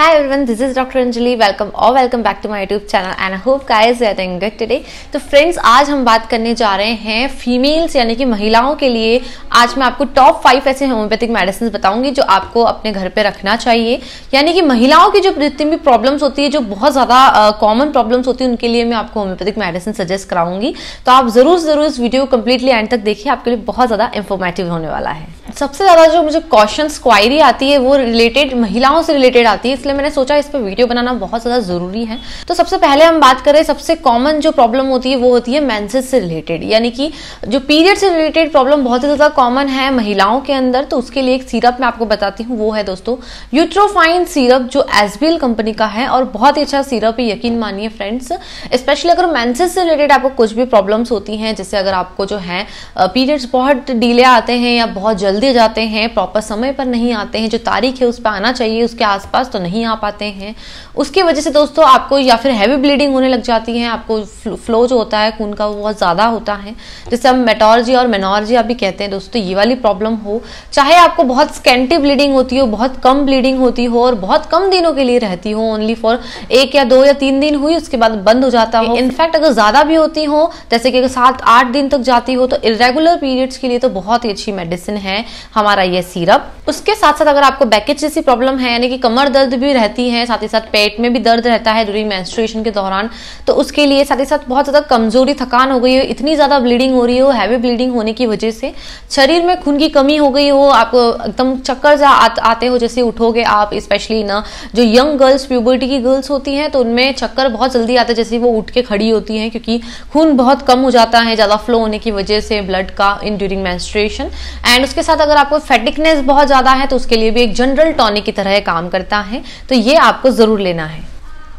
Hi everyone, this is Dr. Anjali. Welcome back to my YouTube channel and I hope guys you are doing good today. तो friends आज हम बात करने जा रहे हैं फीमेल्स यानी कि महिलाओं के लिए। आज मैं आपको टॉप 5 ऐसे होम्योपैथिक मेडिसिन बताऊंगी जो आपको अपने घर पे रखना चाहिए। यानी कि महिलाओं की जो जितनी भी प्रॉब्लम्स होती है, जो बहुत ज्यादा कॉमन प्रॉब्लम्स होती है, उनके लिए मैं आपको होम्योपैथिक मेडिसिन सजेस्ट कराऊंगी। तो आप जरूर इस वीडियो को कंप्लीटली एंड तक देखिए, आपके लिए बहुत ज्यादा इंफॉर्मेटिव होने वाला है। सबसे ज्यादा जो मुझे क्वेश्चंस क्वायरी आती है वो रिलेटेड महिलाओं से रिलेटेड आती है, इसलिए मैंने सोचा इस पर वीडियो बनाना बहुत ज्यादा जरूरी है। तो सबसे पहले हम बात करें, सबसे कॉमन जो प्रॉब्लम होती है वो होती है मेंसेस से रिलेटेड, यानी कि जो पीरियड से रिलेटेड प्रॉब्लम बहुत ही ज्यादा कॉमन है महिलाओं के अंदर। तो उसके लिए एक सिरप मैं आपको बताती हूँ, वो है दोस्तों यूट्रोफाइन सिरप, जो एसबीएल कंपनी का है और बहुत ही अच्छा सिरप है, यकीन मानिए फ्रेंड्स। स्पेशली अगर मेंसेस से रिलेटेड आपको कुछ भी प्रॉब्लम्स होती हैं, जैसे अगर आपको जो है पीरियड्स बहुत डिले आते हैं या बहुत जल्दी जाते हैं, प्रॉपर समय पर नहीं आते हैं, जो तारीख है उस पर आना चाहिए उसके आसपास तो नहीं आ पाते हैं, उसकी वजह से दोस्तों आपको या फिर हैवी ब्लीडिंग होने लग जाती है, आपको फ्लो जो होता है खून का वो बहुत ज्यादा होता है, जिसे हम मेटॉर्जिया और मेनोर्जिया भी कहते हैं दोस्तों। ये वाली प्रॉब्लम हो, चाहे आपको बहुत स्कैंटी ब्लीडिंग होती हो, बहुत कम ब्लीडिंग होती हो और बहुत कम दिनों के लिए रहती हो, ओनली फॉर 1 या 2 या 3 दिन हुई उसके बाद बंद हो जाता हो, इनफैक्ट अगर ज्यादा भी होती हो, जैसे कि 7-8 दिन तक जाती हो, तो इरेगुलर पीरियड्स के लिए तो बहुत ही अच्छी मेडिसिन है हमारा ये सिरप। उसके साथ साथ अगर आपको बैकेज जैसी प्रॉब्लम है, यानी कि कमर दर्द भी रहती है, साथ ही साथ पेट में भी दर्द रहता है ड्यूरिंग मेंस्ट्रुएशन के दौरान, तो उसके लिए साथ ही साथ बहुत ज्यादा कमजोरी थकान हो गई हो, इतनी ज्यादा ब्लीडिंग हो रही हो, हैवी ब्लीडिंग होने की वजह से शरीर में खून की कमी हो गई हो, आपको एकदम चक्कर आते हो जैसे उठोगे आप, स्पेशली ना जो यंग गर्ल्स प्यूबर्टी की गर्ल्स होती हैं तो उनमें चक्कर बहुत जल्दी आते हैं जैसे वो उठ के खड़ी होती हैं, क्योंकि खून बहुत कम हो जाता है ज्यादा फ्लो होने की वजह से ब्लड का इन ड्यूरिंग मेंस्ट्रुएशन। एंड उसके साथ अगर आपको फैटिकनेस बहुत ज्यादा है तो उसके लिए भी एक जनरल टॉनिक की तरह काम करता है, तो ये आपको जरूर लेना है।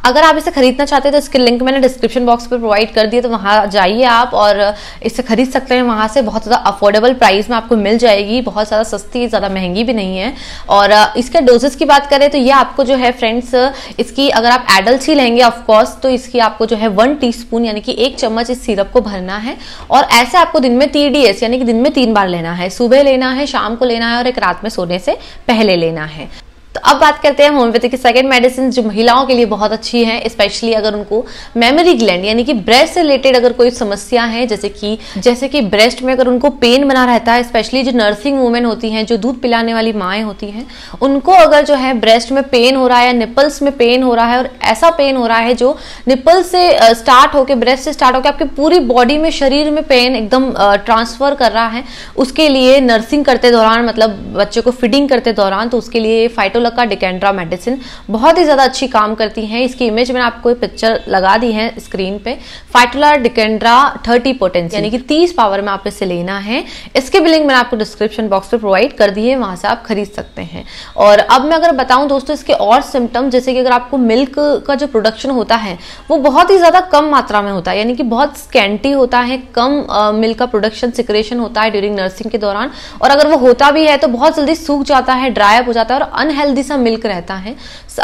अगर आप इसे खरीदना चाहते हैं तो इसके लिंक मैंने डिस्क्रिप्शन बॉक्स पर प्रोवाइड कर दिया, तो वहां जाइए आप और इसे खरीद सकते हैं। वहां से बहुत ज़्यादा अफोर्डेबल प्राइस में आपको मिल जाएगी, बहुत ज़्यादा सस्ती, ज़्यादा महंगी भी नहीं है। और इसके डोजेस की बात करें तो ये आपको जो है फ्रेंड्स, इसकी अगर आप एडल्ट ही लेंगे ऑफकोर्स तो इसकी आपको जो है 1 टीस्पून यानी कि 1 चम्मच इस सिरप को भरना है और ऐसे आपको दिन में 3 यानी कि दिन में 3 बार लेना है, सुबह लेना है, शाम को लेना है और एक रात में सोने से पहले लेना है। तो अब बात करते हैं होम्योपैथी की सेकंड मेडिसिन जो महिलाओं के लिए बहुत अच्छी है, स्पेशली अगर उनको मेमोरी ग्लैंड यानी कि ब्रेस्ट से रिलेटेड अगर कोई समस्या है, जैसे कि ब्रेस्ट में अगर उनको पेन बना रहता है, स्पेशली जो नर्सिंग वुमेन होती हैं, जो दूध पिलाने वाली माएँ होती हैं, उनको अगर जो है ब्रेस्ट में पेन हो रहा है या निपल्स में पेन हो रहा है और ऐसा पेन हो रहा है जो निपल से स्टार्ट होकर ब्रेस्ट से स्टार्ट होकर आपकी पूरी बॉडी में, शरीर में पेन एकदम ट्रांसफर कर रहा है, उसके लिए नर्सिंग करते दौरान, मतलब बच्चे को फीडिंग करते दौरान, तो उसके लिए फाइटोलका डिकेंड्रा मेडिसिन बहुत ही ज्यादा अच्छी काम करती हैं। इसकी इमेज मैंने आपको एक पिक्चर लगा दी है स्क्रीन पे। फाइटोला डिकेंड्रा 30 पोटेंसी यानी कि 30 पावर में आप इसे लेना है। इसके भी लिंक मैंने आपको डिस्क्रिप्शन बॉक्स पे प्रोवाइड कर दी है, वहां से आप खरीद सकते हैं। और अब मैं अगर बताऊं दोस्तों इसके और सिम्टम, जैसे कि अगर आपको मिल्क का जो प्रोडक्शन होता है वो बहुत ही ज्यादा कम मात्रा में होता है, यानी कि बहुत स्कैंटी होता है, कम मिल्क का प्रोडक्शन सिक्रेशन होता है ड्यूरिंग नर्सिंग के दौरान, और अगर वो होता भी है तो बहुत जल्दी सूख जाता है, ड्राई अप हो जाता है और अनहेल्दी सा मिल्क रहता है,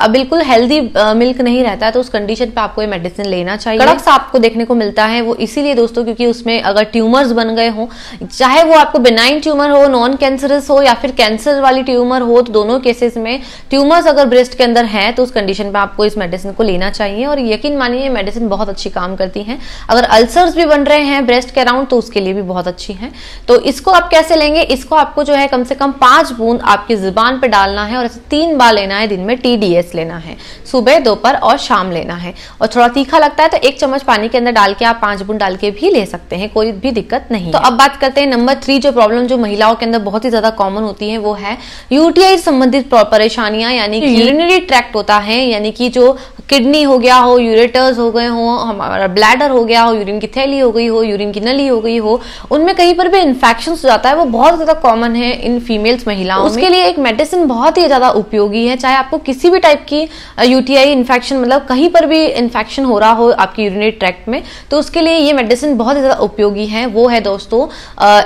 बिल्कुल हेल्दी मिल्क नहीं रहता है। तो उस कंडीशन पे आपको ये मेडिसिन लेना चाहिए। कड़क सा आपको देखने को मिलता है वो इसीलिए दोस्तों क्योंकि उसमें अगर ट्यूमर्स बन गए हो, चाहे वो आपको बेनाइन ट्यूमर हो, नॉन कैंसरस हो या फिर कैंसर वाली ट्यूमर हो, तो दोनों केसेस में ट्यूमर्स अगर ब्रेस्ट के अंदर है तो उस कंडीशन पे आपको इस मेडिसिन को लेना चाहिए। और यकीन मानिए ये मेडिसिन बहुत अच्छी काम करती है। अगर अल्सर्स भी बन रहे हैं ब्रेस्ट के अराउंड तो उसके लिए भी बहुत अच्छी है। तो इसको आप कैसे लेंगे, इसको आपको जो है कम से कम 5 बूंद आपकी जुबान पे डालना है और ऐसे 3 बार लेना है, दिन में TDS लेना है, सुबह, दोपहर और शाम लेना है। और थोड़ा तीखा लगता है तो 1 चम्मच पानी के अंदर डाल के आप 5 बूंद डाल के भी ले सकते हैं, कोई भी दिक्कत नहीं। तो अब बात करते हैं नंबर 3 जो प्रॉब्लम जो महिलाओं के अंदर बहुत ही ज्यादा कॉमन होती है, वो है यूटीआई संबंधित परेशानियां, यानी कि यूरिनरी ट्रैक्ट होता है, यानी कि जो किडनी हो गया हो, यूरेटर्स हो गए हो, हमारा ब्लैडर हो गया हो, यूरिन की थैली हो गई हो, यूरिन की नली हो गई हो, उनमें कहीं पर भी इन्फेक्शन हो जाता है, वो बहुत ज्यादा कॉमन है इन फीमेल्स महिलाओं में। उसके लिए एक मेडिसिन बहुत ही ज्यादा उपयोगी है, चाहे आपको किसी भी टाइप की यूटीआई इन्फेक्शन, मतलब कहीं पर भी इन्फेक्शन हो रहा हो आपकी यूरिनरी ट्रैक्ट में, तो उसके लिए ये मेडिसिन बहुत ही ज्यादा उपयोगी है। वो है दोस्तों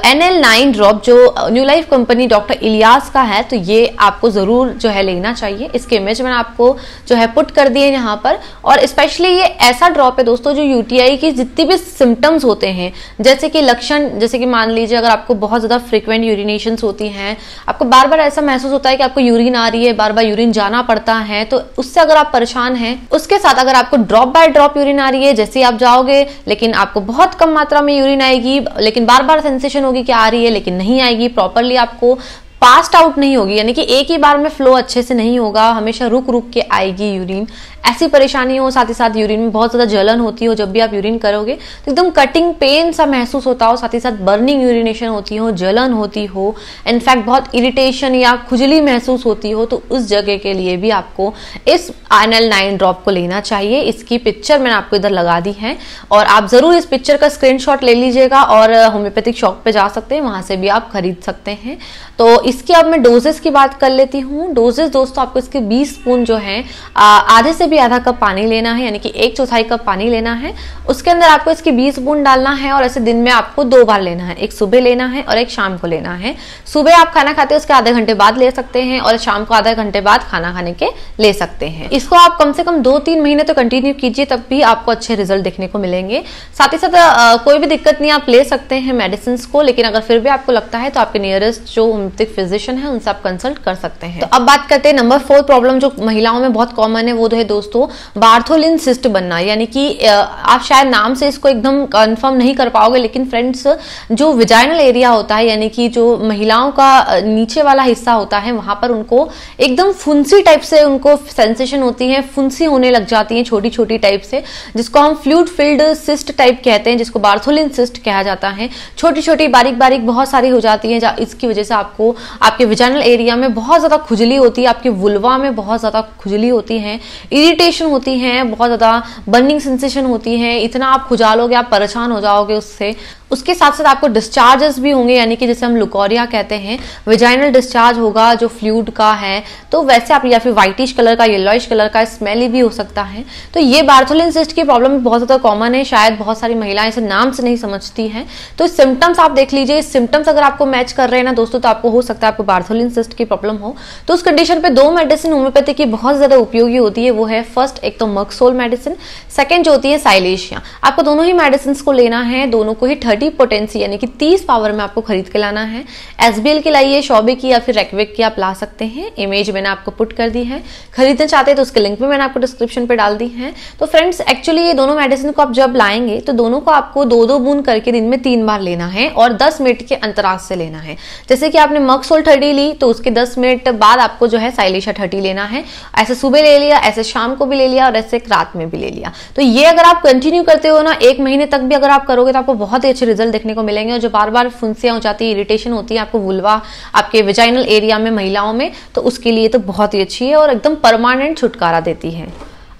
NL9 ड्रॉप, जो new life company doctor Ilyas का है, तो ये आपको जरूर जो है लेना चाहिए। इसके इमेज मैंने आपको जो है पुट कर दिए यहाँ पर। और स्पेशली ये ऐसा ड्रॉप है दोस्तों जो यूटीआई की जितनी भी सिम्टम्स होते हैं, जैसे कि लक्षण, जैसे कि मान लीजिए अगर आपको बहुत ज्यादा फ्रीक्वेंट यूरिनेशंस होती हैं, आपको बार बार ऐसा महसूस होता है कि आपको यूरिन आ रही है, बार बार यूरिन जाना पड़ता है, तो उससे अगर आप परेशान हैं, उसके साथ अगर आपको ड्रॉप बाय ड्रॉप यूरिन आ रही है, जैसे ही आप जाओगे लेकिन आपको बहुत कम मात्रा में यूरिन आएगी, लेकिन बार बार सेंसेशन होगी कि आ रही है लेकिन नहीं आएगी, प्रॉपरली आपको पास्ट आउट नहीं होगी, यानी कि एक ही बार में फ्लो अच्छे से नहीं होगा, हमेशा रुक रुक के आएगी यूरिन, ऐसी परेशानी हो, साथ ही साथ यूरिन में बहुत ज्यादा जलन होती हो, जब भी आप यूरिन करोगे तो एकदम कटिंग पेन सा महसूस होता हो, साथ ही साथ बर्निंग यूरिनेशन होती हो, जलन होती हो, इनफैक्ट बहुत इरिटेशन या खुजली महसूस होती हो, तो उस जगह के लिए भी आपको इस INL-9 ड्रॉप को लेना चाहिए। इसकी पिक्चर मैंने आपको इधर लगा दी है और आप जरूर इस पिक्चर का स्क्रीनशॉट ले लीजिएगा और होम्योपैथिक शॉप पे जा सकते हैं, वहां से भी आप खरीद सकते हैं। तो इसकी अब मैं डोजेस की बात कर लेती हूँ। डोजेस दोस्तों आपको इसके 20 स्पून जो है आधे से भी आधा कप पानी लेना है, यानी कि 1/4 कप पानी लेना है। उसके अंदर आपको इसके 20 स्पून डालना है और ऐसे दिन में आपको 2 बार लेना है, एक सुबह लेना है और एक शाम को लेना है। सुबह आप खाना खाते हैं उसके आधे घंटे बाद ले सकते हैं और शाम को आधे घंटे बाद खाना खाने के ले सकते हैं। इसको आप कम से कम 2-3 महीने तो कंटिन्यू कीजिए, तब भी आपको अच्छे रिजल्ट देखने को मिलेंगे। साथ ही साथ कोई भी दिक्कत नहीं, आप ले सकते हैं मेडिसिन को, लेकिन अगर फिर भी आपको लगता है तो आपके नियरेस्ट जो होम्योपैथिक फिजिशियन है उनसे आप कंसल्ट कर सकते हैं। तो अब बात करते हैं नंबर 4 प्रॉब्लम जो महिलाओं में बहुत कॉमन है, वो है दोस्तों बार्थोलिन सिस्ट बनना, यानी कि आप शायद नाम से इसको एकदम कंफर्म नहीं कर पाओगे, लेकिन फ्रेंड्स जो विजाइनल एरिया होता है, यानी कि जो महिलाओं का नीचे वाला हिस्सा होता है, वहां पर उनको एकदम फुंसी टाइप से उनको सेंसेशन होती है, फुंसी होने लग जाती है छोटी छोटी टाइप से, जिसको हम फ्लूइड फिल्ड सिस्ट टाइप कहते हैं, जिसको बार्थोलिन सिस्ट कहा जाता है। छोटी छोटी बारीक बारीक बहुत सारी हो जाती है, इसकी वजह से आपको आपके विजाइनल एरिया में बहुत ज्यादा खुजली होती है, आपके वुल्वा में बहुत ज्यादा खुजली होती है, इरिटेशन होती है, बहुत ज्यादा बर्निंग सेंसेशन होती है, इतना आप खुजालोगे, आप परेशान हो जाओगे उससे। उसके साथ साथ आपको डिस्चार्जेस भी होंगे, यानी कि जैसे हम लुकोरिया कहते हैं, विजाइनल डिस्चार्ज होगा जो फ्लूइड का है, तो वैसे आप या फिर व्हाइटिश कलर का, येलोइश कलर का, स्मेली भी हो सकता है। तो ये बार्थोलिन सिस्ट की प्रॉब्लम बहुत ज्यादा कॉमन है, शायद बहुत सारी महिलाएं इसे नाम से नहीं समझती हैं। तो सिम्टम्स आप देख लीजिए, सिम्टम्स अगर आपको मैच कर रहे हैं ना दोस्तों, तो आपको हो सकता है आपको बार्थोलिन सिस्ट की प्रॉब्लम हो। तो उस कंडीशन पे 2 मेडिसिन होम्योपैथी की बहुत ज्यादा उपयोगी होती है, वो है फर्स्ट एक तो मक्सोल मेडिसिन, सेकंड जो होती है साइलेशिया। आपको दोनों ही मेडिसिन को लेना है, दोनों को ही 30 पोटेंसी यानी कि 30 पावर में आपको खरीद के लाना है। SBL की लाइए, शॉबे की या फिर रेकवेक की आप ला सकते हैं। इमेज मैंने आपको पुट कर दी है, खरीदना चाहते हैं तो उसके लिंक भी मैंने आपको डिस्क्रिप्शन पे डाल दी है। तो फ्रेंड्स एक्चुअली ये दोनों मेडिसिन को आप जब लाएंगे तो दोनों को आपको 2-2 बूंद करके दिन में 3 बार लेना है और 10 मिनट के अंतराल से लेना है। जैसे कि आपने मक्सोल 30 ली तो उसके 10 मिनट बाद आपको जो है साइलेशिया 30 लेना है। ऐसे सुबह ले लिया, ऐसे शाम को भी ले लिया और ऐसे रात में भी ले लिया। तो ये अगर आप कंटिन्यू करते हो ना, 1 महीने तक भी अगर आप करोगे तो आपको बहुत ही अच्छे रिजल्ट देखने को मिलेंगे। और जो बार बार फुंसियां हो जाती है, इरिटेशन होती है आपको वुल्वा, आपके विजाइनल एरिया में महिलाओं में, तो उसके लिए तो बहुत ही अच्छी है और एकदम परमानेंट छुटकारा देती है।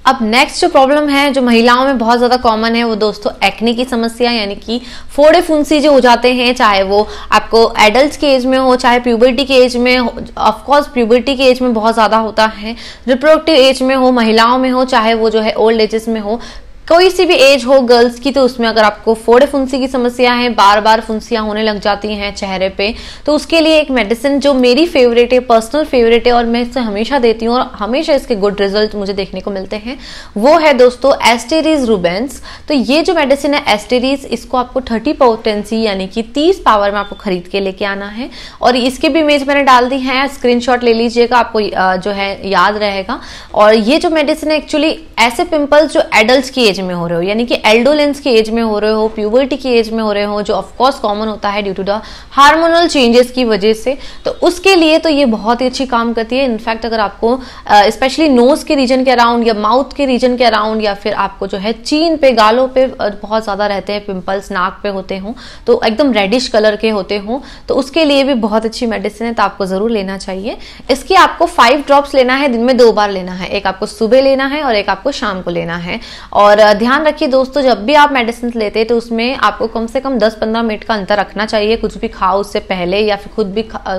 अब नेक्स्ट जो प्रॉब्लम है जो महिलाओं में बहुत ज्यादा कॉमन है, वो दोस्तों एक्ने की समस्या, यानी कि फोड़े फुंसी जो हो जाते हैं, चाहे वो आपको एडल्ट के एज में हो, चाहे प्यूबर्टी के एज में, ऑफकोर्स प्यूबर्टी के एज में बहुत ज्यादा होता है, रिप्रोडक्टिव एज में हो, महिलाओं में हो, चाहे वो जो है ओल्ड एजेस में हो, कोई सी भी एज हो गर्ल्स की, तो उसमें अगर आपको फोड़े फुंसी की समस्या है, बार बार फुंसियां होने लग जाती हैं चेहरे पे, तो उसके लिए एक मेडिसिन जो मेरी फेवरेट है, पर्सनल फेवरेट है और मैं इसे हमेशा देती हूँ और हमेशा इसके गुड रिजल्ट मुझे देखने को मिलते हैं, वो है दोस्तों एस्टेरीज रूबेंस। तो ये जो मेडिसिन है एस्टेरीज, इसको आपको 30 पोटेंसी यानी कि 30 पावर में आपको खरीद के लेके आना है और इसकी भी इमेज मैंने डाल दी है, स्क्रीनशॉट ले लीजिएगा, आपको जो है याद रहेगा। और ये जो मेडिसिन है एक्चुअली ऐसे पिंपल्स जो एडल्ट की एज में हो रहे हो, यानी कि एल्डोलेंस की एज में हो रहे हो, प्यूबर्टी की एज में हो रहे हो, जो ऑफ कोर्स कॉमन होता है due to the hormonal changes की वजह से, तो उसके लिए तो ये बहुत ही अच्छी काम करती है। इनफैक्ट अगर आपको स्पेशली नोज के रीजन के अराउंड या माउथ के रीजन के अराउंड या फिर आपको जो है चीन पे, गालों पे बहुत ज्यादा रहते हैं पिंपल्स, नाक पे होते हो, तो एकदम रेडिश कलर के होते हो, तो उसके लिए भी बहुत अच्छी मेडिसिन है, तो आपको जरूर लेना चाहिए। इसकी आपको 5 ड्रॉप्स लेना है, दिन में 2 बार लेना है, एक आपको सुबह लेना है और एक आपको शाम को लेना है। और ध्यान रखिए दोस्तों, जब भी आप मेडिसिन लेते हैं तो उसमें आपको कम से कम 10-15 मिनट का अंतर रखना चाहिए। कुछ भी खाओ उससे पहले या फिर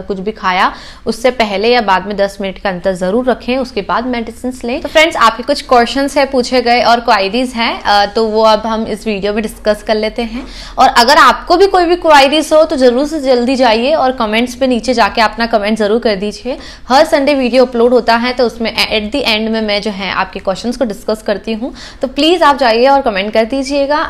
कुछ भी खाया उससे पहले या बाद में 10 मिनट का अंतर जरूर रखें, उसके बाद मेडिसिन लें। तो फ्रेंड्स आपके कुछ क्वेश्चंस है पूछे गए और क्वायरीज है, तो वो अब हम इस वीडियो में डिस्कस कर लेते हैं। और अगर आपको भी कोई भी क्वायरीज हो तो जरूर से जल्दी जाइए और कमेंट्स पे नीचे जाके अपना कमेंट जरूर कर दीजिए। हर संडे वीडियो अपलोड होता है, तो उसमें एट द एंड में मैं जो है आपके क्वेश्चंस को डिस्कस करती हूँ, तो प्लीज आप जाइए और कमेंट कर दीजिएगा।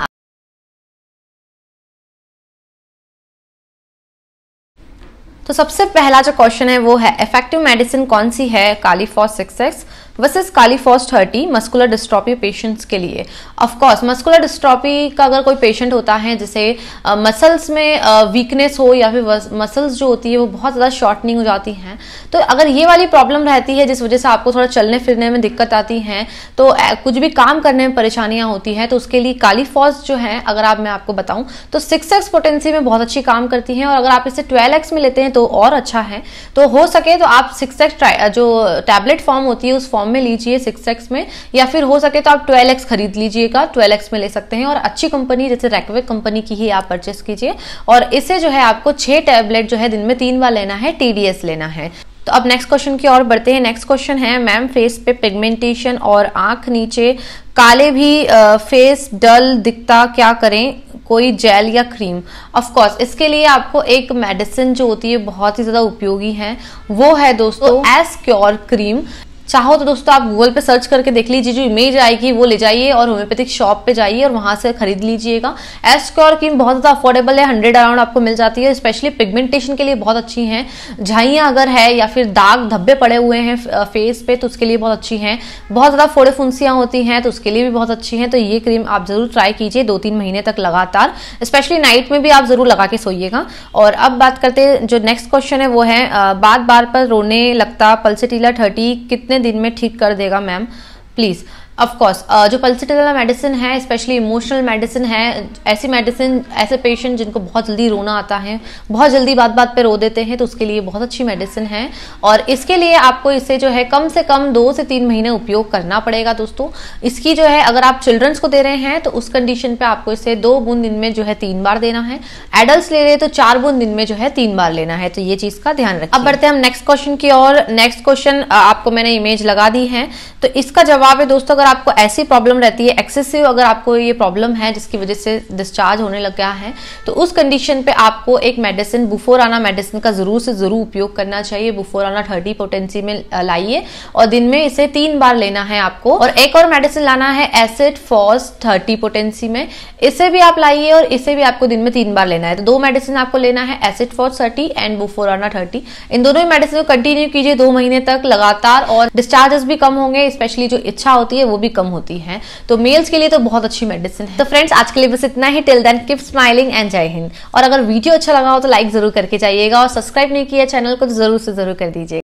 तो सबसे पहला जो क्वेश्चन है वो है इफेक्टिव मेडिसिन कौन सी है Kali phos 6X versus Kali phos 30 muscular dystrophy patients के लिए। ऑफ कोर्स मस्कुलर डिस्ट्रॉफी का अगर कोई पेशेंट होता है जिसे मसल्स में वीकनेस हो या फिर मसल्स जो होती है वो बहुत ज़्यादा शॉर्टनिंग हो जाती हैं, तो अगर ये वाली प्रॉब्लम रहती है जिस वजह से आपको थोड़ा चलने फिरने में दिक्कत आती है, तो कुछ भी काम करने में परेशानियां होती हैं, तो उसके लिए कालीफॉस जो है अगर मैं आपको बताऊं तो 6X पोटेंसी में बहुत अच्छी काम करती है, और अगर आप इसे 12X में लेते हैं तो और अच्छा है। तो हो सके तो आप 6X जो टैबलेट फॉर्म होती है उस फॉर्म में लीजिए 6X में, या फिर हो सके तो आप 12X खरीद लीजिएगा, 12X में ले सकते हैं, और अच्छी कंपनी जैसे रैकविक कंपनी की ही आप परचेस कीजिए। और इसे जो है आपको 6 टैबलेट जो है दिन में 3 बार लेना है, TDS लेना है। तो अब नेक्स्ट क्वेश्चन की ओर बढ़ते हैं। नेक्स्ट क्वेश्चन है मैम फेस पे पिगमेंटेशन और आंख नीचे काले भी फेस डल दिखता, क्या करें, कोई जेल या क्रीम? ऑफ कोर्स इसके लिए आपको एक मेडिसिन जो होती है बहुत ही ज्यादा उपयोगी है, वो है दोस्तों एस्क्योर क्रीम। चाहो तो दोस्तों आप गूगल पे सर्च करके देख लीजिए, जो इमेज आएगी वो ले जाइए और होम्योपैथिक शॉप पे जाइए और वहां से खरीद लीजिएगा। एस्क्योर क्रीम बहुत ज्यादा अफोर्डेबल है, 100 अराउंड आपको मिल जाती है। स्पेशली पिगमेंटेशन के लिए बहुत अच्छी है, झाइयां अगर है या फिर दाग धब्बे पड़े हुए हैं फेस पे तो उसके लिए बहुत अच्छी है, बहुत ज्यादा फोड़े फुंसियां होती हैं तो उसके लिए भी बहुत अच्छी है। तो ये क्रीम आप जरूर ट्राई कीजिए 2-3 महीने तक लगातार, स्पेशली नाइट में भी आप जरूर लगा के सोइएगा। और अब बात करते हैं जो नेक्स्ट क्वेश्चन है वो है बार बार पर रोने लगता पल्सेटिला 30 कितने दिन में ठीक कर देगा मैम प्लीज? ऑफ कोर्स जो पल्सेटिला मेडिसिन है स्पेशली इमोशनल मेडिसिन है, ऐसी मेडिसिन ऐसे पेशेंट जिनको बहुत जल्दी रोना आता है, बहुत जल्दी बात बात पे रो देते हैं, तो उसके लिए बहुत अच्छी मेडिसिन है। और इसके लिए आपको इसे जो है कम से कम 2 से 3 महीने उपयोग करना पड़ेगा दोस्तों। इसकी जो है अगर आप चिल्ड्रंस को दे रहे हैं तो उस कंडीशन पे आपको इसे 2 बूंद दिन में जो है 3 बार देना है, एडल्ट ले रहे हैं तो 4 बूंद दिन में जो है 3 बार लेना है। तो ये चीज का ध्यान रखिए। अब बढ़ते हैं हम नेक्स्ट क्वेश्चन की ओर। नेक्स्ट क्वेश्चन आपको मैंने इमेज लगा दी है, तो इसका जवाब है दोस्तों अगर आपको ऐसी प्रॉब्लम रहती है एक्सेसिव, अगर आपको ये प्रॉब्लम है जिसकी वजह से डिस्चार्ज होने लग गया है, तो उस कंडीशन पे आपको एक मेडिसिन बुफोराना मेडिसिन का जरूर से जरूर उपयोग करना चाहिए। बुफोराना 30 पोटेंसी में लाइए और दिन में इसे 3 बार लेना है आपको। और एक और मेडिसिन लाना है एसिड फॉस 30 पोटेंसी में, इसे भी आप लाइए और इसे भी आपको दिन में 3 बार लेना है। तो 2 मेडिसिन आपको लेना है, एसिड फॉस 30 एंड बुफोराना 30। इन दोनों ही मेडिसिन को कंटिन्यू कीजिए 2 महीने तक लगातार, और डिस्चार्जेस भी कम होंगे, स्पेशली जो इच्छा होती है वो भी कम होती है। तो मेल्स के लिए तो बहुत अच्छी मेडिसिन है। तो फ्रेंड्स आज के लिए बस इतना ही। Till then keep smiling and जय हिंद। और अगर वीडियो अच्छा लगा हो तो लाइक जरूर करके जाइएगा, और सब्सक्राइब नहीं किया चैनल को तो जरूर से जरूर कर दीजिएगा।